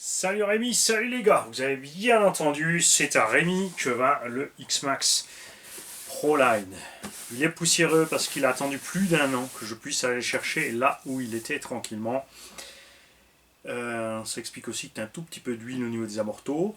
Salut Rémi, salut les gars, vous avez bien entendu, c'est à Rémi que va le X-Max Proline. Il est poussiéreux parce qu'il a attendu plus d'un an que je puisse aller chercher là où il était tranquillement. Ça explique aussi qu'il y a un tout petit peu d'huile au niveau des amortos.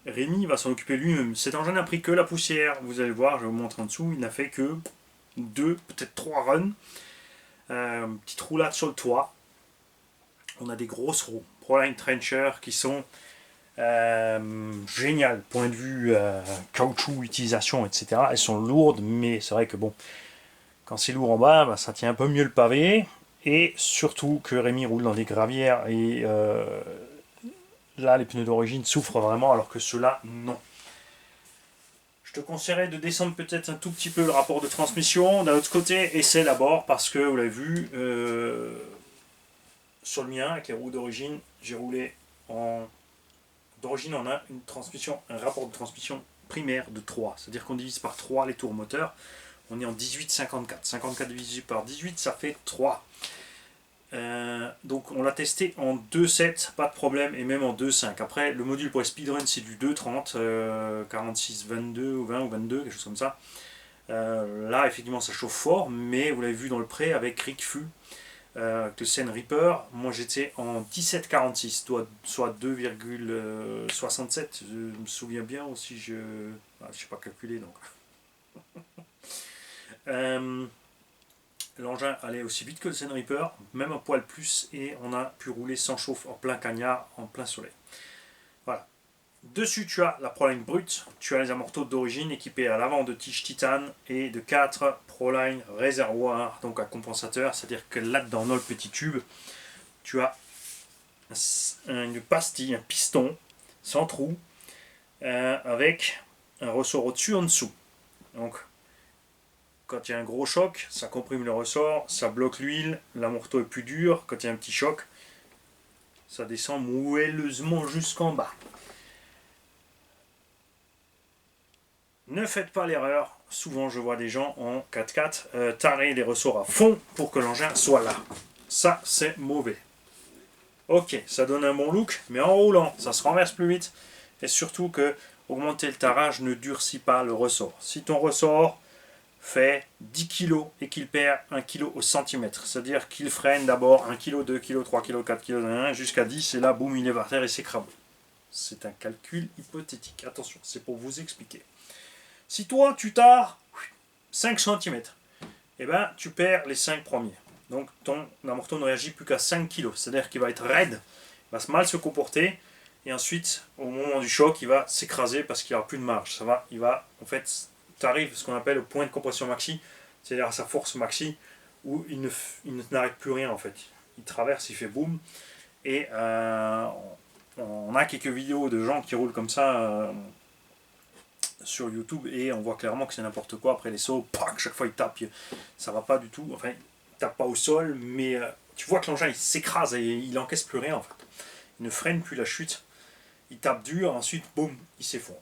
Rémi va s'en occuper lui-même. Cet engin n'a pris que la poussière, vous allez voir, je vais vous montrer en dessous, il n'a fait que 2, peut-être 3 runs. Petite roulade sur le toit. On a des grosses roues Proline Trencher qui sont géniales, point de vue caoutchouc, utilisation, etc. Elles sont lourdes, mais c'est vrai que bon, quand c'est lourd en bas, bah, ça tient un peu mieux le pavé. Et surtout que Rémi roule dans des gravières et là, les pneus d'origine souffrent vraiment, alors que ceux-là, non. Je te conseillerais de descendre peut-être un tout petit peu le rapport de transmission. D'un autre côté, essaie d'abord, parce que vous l'avez vu, sur le mien, avec les roues d'origine, j'ai roulé en... D'origine, on a une transmission, un rapport de transmission primaire de 3. C'est-à-dire qu'on divise par 3 les tours moteurs. On est en 18-54. 54 divisé par 18, ça fait 3. Donc on l'a testé en 2.7, pas de problème, et même en 2.5. Après, le module pour les speedrun, c'est du 2.30, 46-22 ou 20 ou 22, quelque chose comme ça. Là, effectivement, ça chauffe fort, mais vous l'avez vu dans le pré avec RicFu, de Sen Reaper. Moi, j'étais en 17,46, soit 2,67. Je me souviens bien aussi, je ne sais pas calculer, donc. L'engin allait aussi vite que le Sen Reaper, même un poil plus, et on a pu rouler sans chauffe en plein cagnard, en plein soleil. Voilà. Dessus, tu as la Proline brute, tu as les amortos d'origine équipés à l'avant de tiges titane et de 4 Proline réservoirs, donc à compensateur, c'est-à-dire que là-dedans, dans le petit tube, tu as une pastille, un piston sans trou, avec un ressort au-dessus, en dessous. Donc, quand il y a un gros choc, ça comprime le ressort, ça bloque l'huile, l'amorto est plus dur. Quand il y a un petit choc, ça descend moelleusement jusqu'en bas. Ne faites pas l'erreur, souvent je vois des gens en 4x4 tarer les ressorts à fond pour que l'engin soit là. Ça, c'est mauvais. Ok, ça donne un bon look, mais en roulant, ça se renverse plus vite. Et surtout que augmenter le tarage ne durcit pas le ressort. Si ton ressort fait 10 kg et qu'il perd 1 kg au centimètre, c'est-à-dire qu'il freine d'abord 1 kg, 2 kg, 3 kg, 4 kg, jusqu'à 10, et là, boum, il est par terre et s'écrase. C'est un calcul hypothétique. Attention, c'est pour vous expliquer. Si toi, tu tares 5 cm, eh ben, tu perds les 5 premiers. Donc, ton amorto ne réagit plus qu'à 5 kg. C'est-à-dire qu'il va être raide, il va mal se comporter, et ensuite, au moment du choc, il va s'écraser parce qu'il n'y aura plus de marge. Il va, en fait, tu arrives à ce qu'on appelle le point de compression maxi, c'est-à-dire à sa force maxi, où il n'arrête plus rien, en fait. Il traverse, il fait boum, et on a quelques vidéos de gens qui roulent comme ça sur YouTube, et on voit clairement que c'est n'importe quoi. Après les sauts, chaque fois il tape, ça va pas du tout. Enfin, il tape pas au sol, mais tu vois que l'engin il s'écrase et il encaisse plus rien en fait. Il ne freine plus la chute. Il tape dur, ensuite boum, il s'effondre.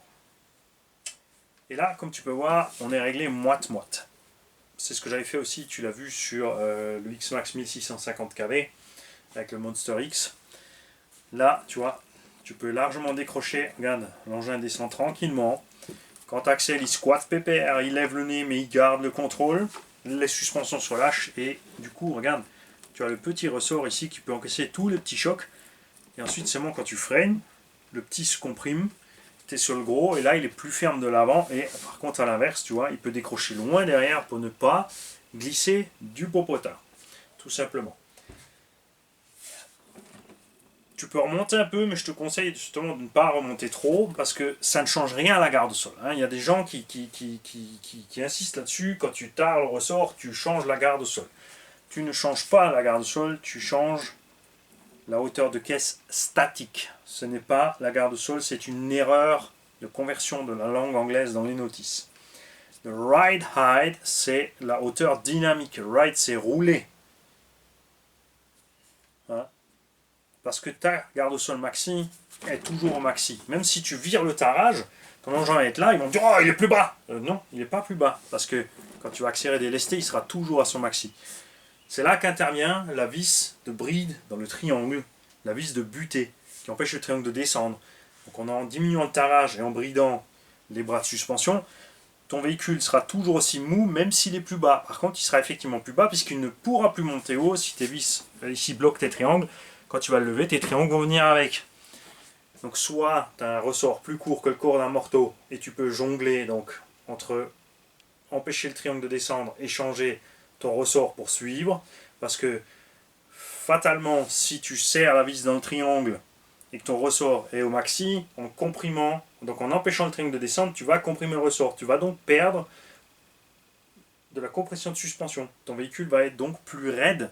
Et là, comme tu peux voir, on est réglé moite-moite. C'est ce que j'avais fait aussi, tu l'as vu sur le X-Max 1650 kV avec le Monster X. Là, tu vois, tu peux largement décrocher. Regarde, l'engin descend tranquillement. Quand Axel il squatte pépère, il lève le nez mais il garde le contrôle, les suspensions se relâchent et du coup regarde, tu as le petit ressort ici qui peut encaisser tous les petits chocs, et ensuite seulement quand tu freines, le petit se comprime, tu es sur le gros et là il est plus ferme de l'avant, et par contre à l'inverse tu vois, il peut décrocher loin derrière pour ne pas glisser du popotin, tout simplement. Tu peux remonter un peu, mais je te conseille justement de ne pas remonter trop, parce que ça ne change rien à la garde au sol. Il y a des gens qui insistent là-dessus. Quand tu tares le ressort, tu changes la garde au sol. Tu ne changes pas la garde au sol, tu changes la hauteur de caisse statique. Ce n'est pas la garde au sol, c'est une erreur de conversion de la langue anglaise dans les notices. Le ride height, c'est la hauteur dynamique. Ride, c'est rouler. Parce que ta garde au sol maxi est toujours au maxi. Même si tu vires le tarage, ton engin va être là, ils vont dire « Oh, il est plus bas !» Non, il n'est pas plus bas. Parce que quand tu vas accélérer des lestés, il sera toujours à son maxi. C'est là qu'intervient la vis de bride dans le triangle, la vis de butée. qui empêche le triangle de descendre, donc en diminuant le tarage et en bridant les bras de suspension, ton véhicule sera toujours aussi mou, même s'il est plus bas. Par contre, il sera effectivement plus bas, puisqu'il ne pourra plus monter haut si tes vis ici bloquent tes triangles. Quand tu vas le lever, tes triangles vont venir avec. Donc soit tu as un ressort plus court que le corps d'un morteau, et tu peux jongler donc entre empêcher le triangle de descendre et changer ton ressort pour suivre, parce que fatalement, si tu serres la vis dans le triangle et que ton ressort est au maxi, en comprimant, donc en empêchant le triangle de descendre, tu vas comprimer le ressort. Tu vas donc perdre de la compression de suspension. Ton véhicule va être donc plus raide.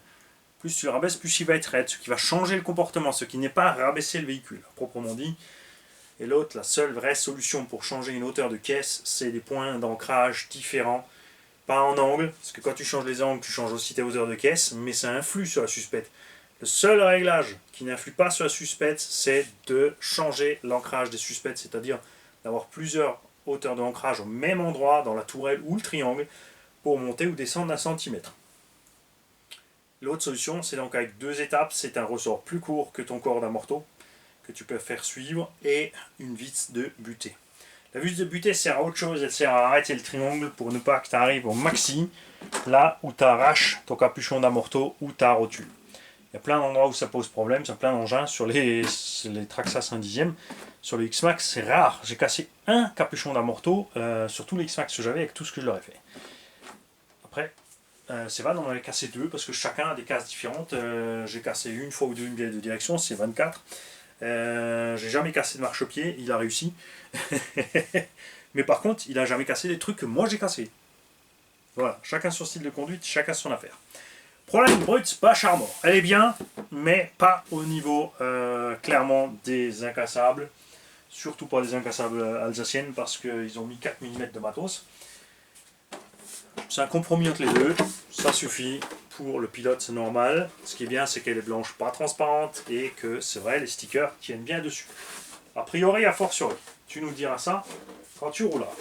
Plus tu le rabaisses, plus il va être raide, ce qui va changer le comportement, ce qui n'est pas rabaisser le véhicule, proprement dit. Et l'autre, la seule vraie solution pour changer une hauteur de caisse, c'est des points d'ancrage différents. Pas en angle, parce que quand tu changes les angles, tu changes aussi tes hauteurs de caisse, mais ça influe sur la suspette. Le seul réglage qui n'influe pas sur la suspette, c'est de changer l'ancrage des suspettes, c'est-à-dire d'avoir plusieurs hauteurs d'ancrage au même endroit, dans la tourelle ou le triangle, pour monter ou descendre d'un centimètre. L'autre solution, c'est donc avec 2 étapes, c'est un ressort plus court que ton corps d'un morteau, que tu peux faire suivre, et une vis de butée. La vis de butée sert à autre chose, elle sert à arrêter le triangle pour ne pas que tu arrives au maxi, là où tu arraches ton capuchon d'un morteau ou ta rotule. Il y a plein d'endroits où ça pose problème, sur plein d'engins, sur les Traxxas 1 dixième, sur le X-Max, c'est rare. J'ai cassé un capuchon d'un morteau sur tous les X-Max que j'avais avec tout ce que je leur ai fait. Après, c'est vrai, on en avait cassé 2 parce que chacun a des casses différentes. J'ai cassé une fois ou deux une bielle de direction, c'est 24. J'ai jamais cassé de marchepied, il a réussi. Mais par contre, il a jamais cassé des trucs que moi j'ai cassés. Voilà, chacun son style de conduite, chacun son affaire. Proline brute, pas charmant. Elle est bien, mais pas au niveau clairement des incassables. Surtout pas des incassables alsaciennes parce qu'ils ont mis 4 mm de matos. C'est un compromis entre les deux, ça suffit pour le pilote normal. Ce qui est bien, c'est qu'elle est blanche, pas transparente, et que c'est vrai, les stickers tiennent bien dessus. A priori, à fortiori, tu nous diras ça quand tu rouleras.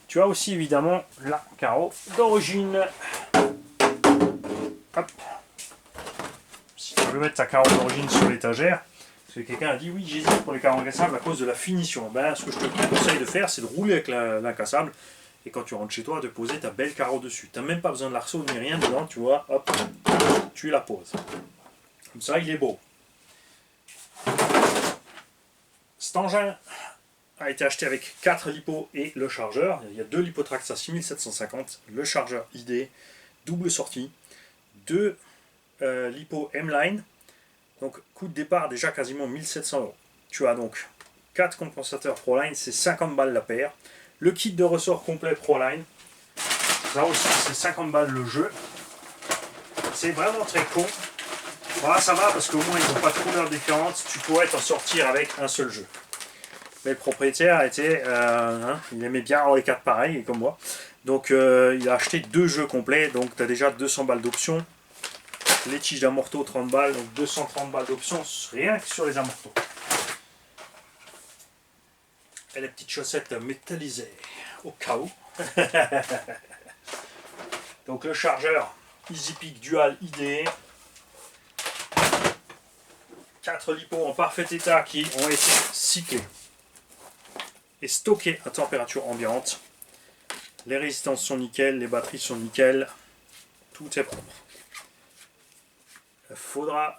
Tu as aussi évidemment la carreau d'origine. Hop. Si tu veux mettre ta carreau d'origine sur l'étagère, parce que quelqu'un a dit oui, j'hésite pour les carreaux incassables à cause de la finition. Ben, ce que je te conseille de faire, c'est de rouler avec l'incassable. Et quand tu rentres chez toi, de poser ta belle carreau dessus. Tu n'as même pas besoin de l'arceau ni rien dedans, tu vois, hop, tu la poses. Comme ça, il est beau. Cet engin a été acheté avec 4 lipos et le chargeur. Il y a 2 lipos Traxxas 6750, le chargeur ID, double sortie, 2 lipos M-Line. Donc, coût de départ déjà quasiment 1700 €. Tu as donc 4 compensateurs Proline, c'est 50 balles la paire. Le kit de ressort complet Proline, ça aussi c'est 50 balles le jeu. C'est vraiment très con. Voilà, ça va parce qu'au moins ils n'ont pas de couleurs différentes. Tu pourrais t'en sortir avec un seul jeu. Mais le propriétaire était, il aimait bien avoir les 4 pareils, comme moi. Donc il a acheté 2 jeux complets. Donc tu as déjà 200 balles d'options. Les tiges d'amorto 30 balles, donc 230 balles d'options rien que sur les amortos. Et les petites chaussettes métallisées au cas où. Donc le chargeur EasyPeak Dual ID. 4 lipos en parfait état qui ont été cyclés et stockés à température ambiante. Les résistances sont nickel, les batteries sont nickel. Tout est propre. Il faudra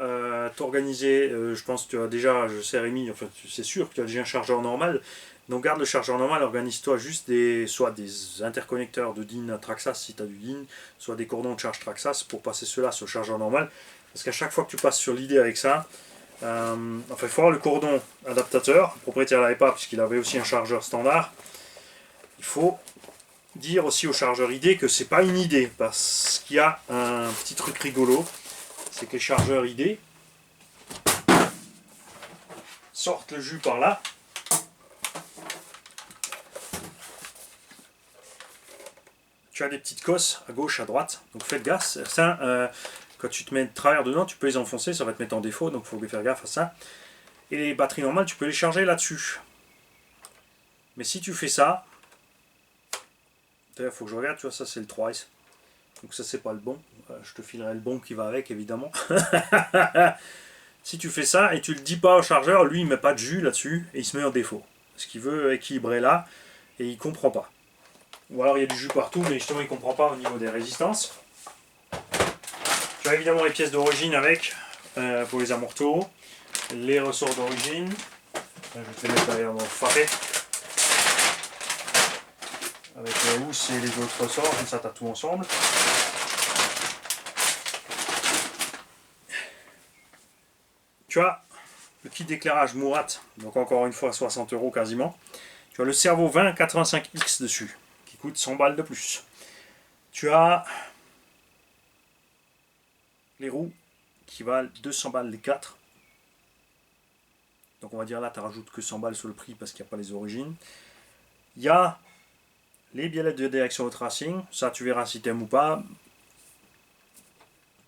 t'organiser, je pense que tu as déjà, je sais Rémi, enfin c'est sûr que tu as déjà un chargeur normal. Donc garde le chargeur normal, organise-toi juste soit des interconnecteurs de DIN à Traxxas si tu as du DIN, soit des cordons de charge Traxxas pour passer cela sur le chargeur normal. Parce qu'à chaque fois que tu passes sur l'idée avec ça, enfin il faut avoir le cordon adaptateur, le propriétaire ne l'avait pas puisqu'il avait aussi un chargeur standard. Il faut dire aussi au chargeur ID que c'est pas une idée, parce qu'il y a un petit truc rigolo, c'est que les chargeurs ID sortent le jus par là. Tu as des petites cosses à gauche, à droite, donc faites gaffe. Ça, quand tu te mets de travers dedans, tu peux les enfoncer, ça va te mettre en défaut, donc il faut faire gaffe à ça. Et les batteries normales, tu peux les charger là-dessus. Mais si tu fais ça, il faut que je regarde, tu vois, ça c'est le 3S. Donc ça c'est pas le bon. Je te filerai le bon qui va avec, évidemment. Si tu fais ça et tu le dis pas au chargeur, lui il met pas de jus là-dessus et il se met en défaut. Parce qu'il veut équilibrer là et il comprend pas. Ou alors il y a du jus partout mais justement il comprend pas au niveau des résistances. Tu as évidemment les pièces d'origine avec pour les amortos, les ressorts d'origine. Je vais te les mettre derrière dans le faré. Avec les housses et les autres ressorts, comme ça tu as tout ensemble. Tu as le kit d'éclairage Murat, donc encore une fois 60 € quasiment. Tu as le Servo 2085X dessus, qui coûte 100 balles de plus. Tu as les roues qui valent 200 balles les 4. Donc on va dire là, tu rajoutes que 100 balles sur le prix parce qu'il n'y a pas les origines. Il y a les biellettes de direction au tracing, ça tu verras si tu aimes ou pas.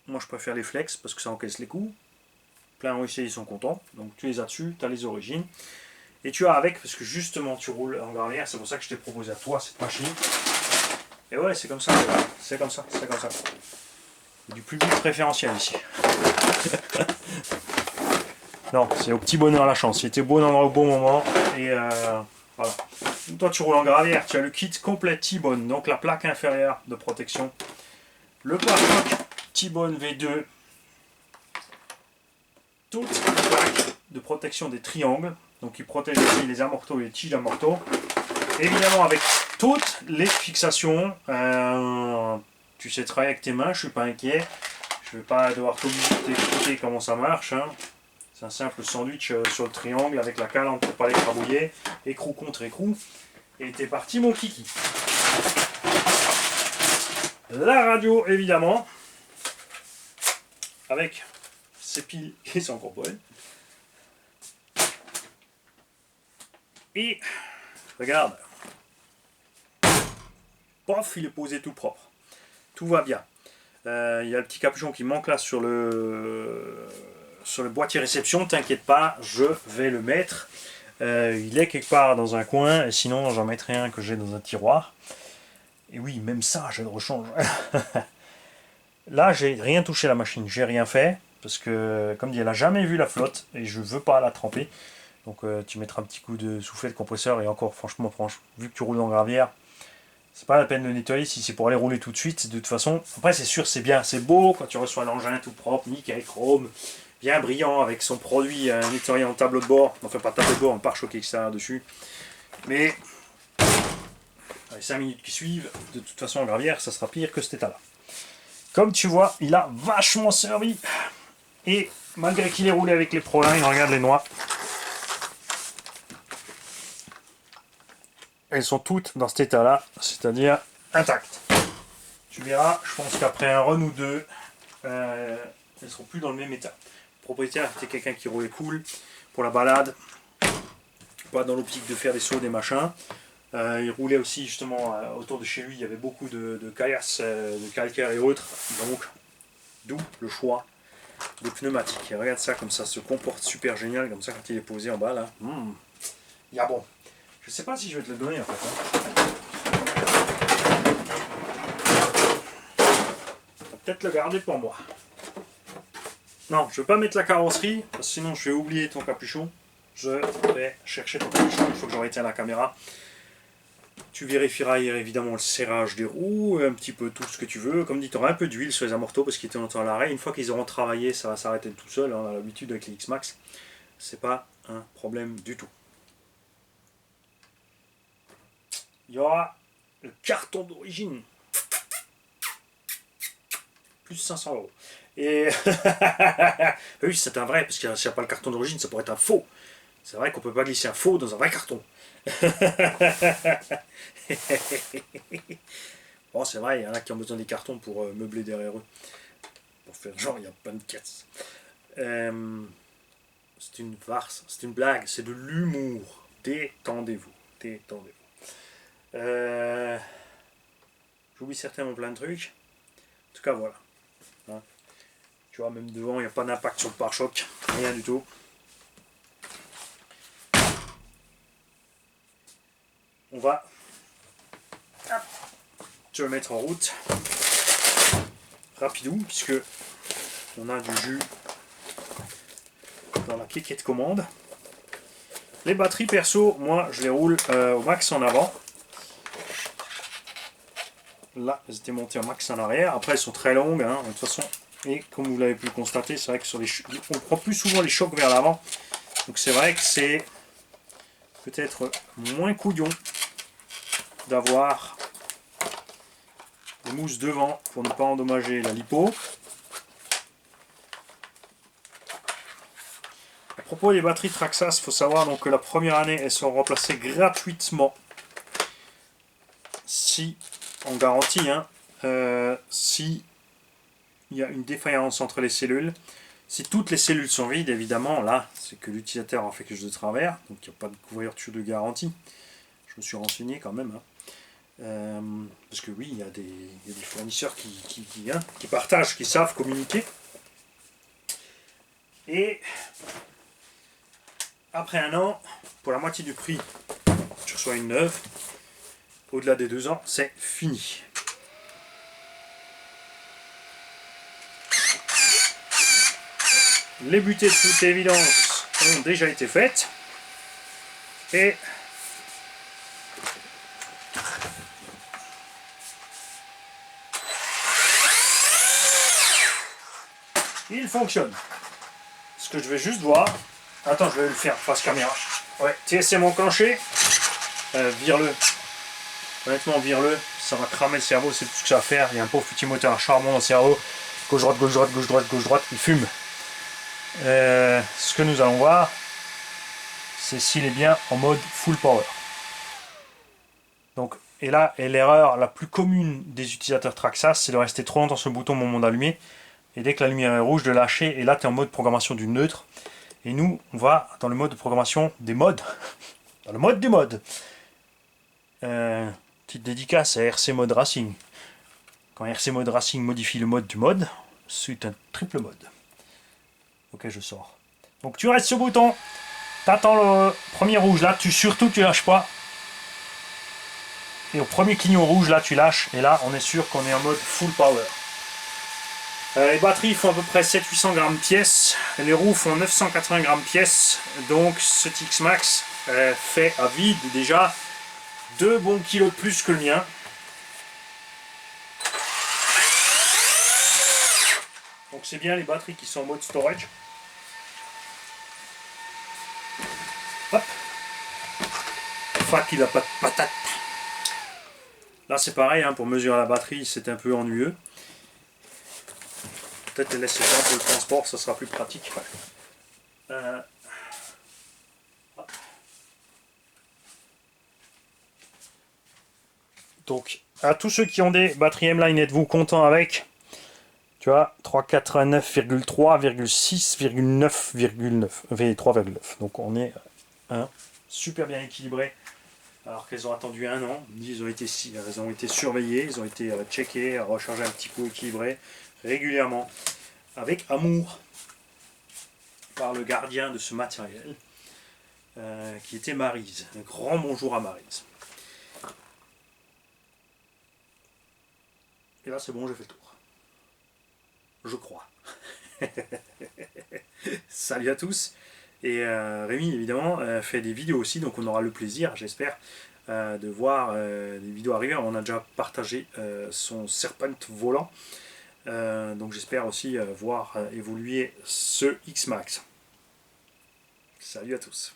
Moi je préfère les flex parce que ça encaisse les coups. Plein aussi ils sont contents, donc tu les as dessus, tu as les origines. Et tu as avec, parce que justement tu roules en gravière, c'est pour ça que je t'ai proposé à toi cette machine. Et ouais, c'est comme ça, c'est comme ça, c'est comme ça. Du public préférentiel ici. Non, c'est au petit bonheur la chance. Il était beau dans le bon moment. Et voilà. Toi, tu roules en gravière. Tu as le kit complet T-Bone. Donc la plaque inférieure de protection. Le pare-choc T-Bone V2. Toutes les plaques de protection des triangles. Donc il protège aussi les amortos et les tiges d'amortos. Évidemment avec toutes les fixations. Tu sais travailler avec tes mains, je suis pas inquiet. Je vais pas devoir t'expliquer comment ça marche. Hein. C'est un simple sandwich sur le triangle avec la cale pour pas l'écrabouiller. Écrou contre écrou. Et t'es parti mon kiki. La radio évidemment. Avec ses piles qui sont encore bonnes. Et regarde. Pof, il est posé tout propre. Tout va bien. Il y a le petit capuchon qui manque là sur le boîtier réception. T'inquiète pas, je vais le mettre. Il est quelque part dans un coin. Et sinon, j'en mettrai un que j'ai dans un tiroir. Et oui, même ça, je le rechange. Là, j'ai rien touché à la machine. J'ai rien fait. Parce que, comme dit, elle n'a jamais vu la flotte. Et je veux pas la tremper. Donc, tu mettras un petit coup de soufflet de compresseur. Et encore, franchement, vu que tu roules en gravière, c'est pas la peine de nettoyer si c'est pour aller rouler tout de suite. De toute façon, après c'est sûr, c'est bien, c'est beau quand tu reçois l'engin tout propre, nickel, chrome, bien brillant avec son produit nettoyé en tableau de bord. Enfin, pas tableau de bord, un pare-choc extérieur dessus. Mais les 5 minutes qui suivent, de toute façon en gravière, ça sera pire que cet état-là. Comme tu vois, il a vachement servi. Et malgré qu'il ait roulé avec les prolins, regarde les noix. Elles sont toutes dans cet état-là, c'est-à-dire intactes. Tu verras, je pense qu'après un run ou deux, elles ne seront plus dans le même état. Le propriétaire était quelqu'un qui roulait cool pour la balade, pas dans l'optique de faire des sauts, des machins. Il roulait aussi justement autour de chez lui, il y avait beaucoup de caillasses, de calcaire et autres, donc d'où le choix de pneumatiques. Et regarde ça, comme ça se comporte super génial, comme ça quand il est posé en bas là. Il y a bon. Je sais pas si je vais te le donner en fait. Je vais peut-être le garder pour moi. Non, je ne vais pas mettre la carrosserie, parce que sinon je vais oublier ton capuchon. Je vais chercher ton capuchon, il faut que j'en retienne la caméra. Tu vérifieras évidemment le serrage des roues, un petit peu tout ce que tu veux. Comme dit, tu auras un peu d'huile sur les amortos parce qu'ils étaient longtemps à l'arrêt. Une fois qu'ils auront travaillé, ça va s'arrêter tout seul. On a l'habitude avec les X-Max. C'est pas un problème du tout. Il y aura le carton d'origine. Plus 500 €. Et oui, c'est un vrai, parce que s'il n'y a pas le carton d'origine, ça pourrait être un faux. C'est vrai qu'on ne peut pas glisser un faux dans un vrai carton. Bon, c'est vrai, il y en a qui ont besoin des cartons pour meubler derrière eux. Pour faire genre, il y a plein de caisses. C'est une farce, c'est une blague, c'est de l'humour. Détendez-vous, détendez-vous. J'oublie certainement plein de trucs. En tout cas, voilà. Hein. Tu vois, même devant, il n'y a pas d'impact sur le pare-choc. Rien du tout. On va te le mettre en route. Rapidou, puisque on a du jus dans la cliquette commande. Les batteries perso, moi je les roule au max en avant. Là, elles étaient montées au max en arrière. Après, elles sont très longues, hein, de toute façon. Et comme vous l'avez pu le constater, c'est vrai que sur les on prend plus souvent les chocs vers l'avant. Donc c'est vrai que c'est peut-être moins couillon d'avoir des mousses devant pour ne pas endommager la lipo. À propos des batteries Traxxas, il faut savoir donc que la première année, elles sont remplacées gratuitement. Si, en garantie, hein, si il y a une défaillance entre les cellules. Si toutes les cellules sont vides, évidemment, là, c'est que l'utilisateur a fait quelque chose de travers, donc il n'y a pas de couverture de garantie. Je me suis renseigné quand même. Hein. Parce que oui, il y a des fournisseurs qui partagent, qui savent communiquer. Et après un an, pour la moitié du prix, tu reçois une neuve. Au-delà des 2 ans, c'est fini. Les butées de toute évidence ont déjà été faites. Et il fonctionne. Ce que je vais juste voir. Attends, je vais le faire face caméra. Ouais, TSM enclenché. Vire-le. Honnêtement, vire-le. Ça va cramer le cerveau, c'est tout ce que ça va faire. Il y a un pauvre petit moteur à charbon dans le cerveau. Gauche-droite, gauche-droite, gauche-droite, gauche-droite. Il fume. Ce que nous allons voir, c'est s'il est bien en mode full power. Donc, et là, l'erreur la plus commune des utilisateurs Traxxas, c'est de rester trop longtemps sur le bouton au moment d'allumer. Et dès que la lumière est rouge, de lâcher. Et là, tu es en mode programmation du neutre. Et nous, on va dans le mode de programmation des modes. Dans le mode du mode. Petite dédicace à RC Mode Racing. Quand RC Mode Racing modifie le mode du mode, c'est un triple mode. Ok, je sors. Donc tu restes sur le bouton. T'attends le premier rouge là. Surtout, tu lâches pas. Et au premier clignon rouge, là, tu lâches. Et là, on est sûr qu'on est en mode full power. Les batteries font à peu près 700-800 grammes pièce. Les roues font 980 grammes pièce. Donc, ce X-Max fait à vide déjà 2 bons kilos de plus que le mien. Donc, c'est bien les batteries qui sont en mode storage. Hop. Fac, il n'a pas de patate. Là, c'est pareil, hein, pour mesurer la batterie, c'est un peu ennuyeux. Peut-être laisser ça pour le transport, ça sera plus pratique. Donc, à tous ceux qui ont des batteries M-Line, êtes-vous contents avec? Tu vois, 389,3,6,9,9. 3,9. Donc, on est super bien équilibré. Alors qu'elles ont attendu 1 an. Elles ont été surveillées, ils ont été checkées, rechargées un petit peu, équilibrées régulièrement, avec amour, par le gardien de ce matériel, qui était Maryse. Un grand bonjour à Maryse. Et là c'est bon, j'ai fait le tour. Je crois. Salut à tous. Et Rémi évidemment fait des vidéos aussi, donc on aura le plaisir, j'espère, de voir des vidéos arriver. On a déjà partagé son Serpent volant. Donc j'espère aussi voir évoluer ce X-Max. Salut à tous.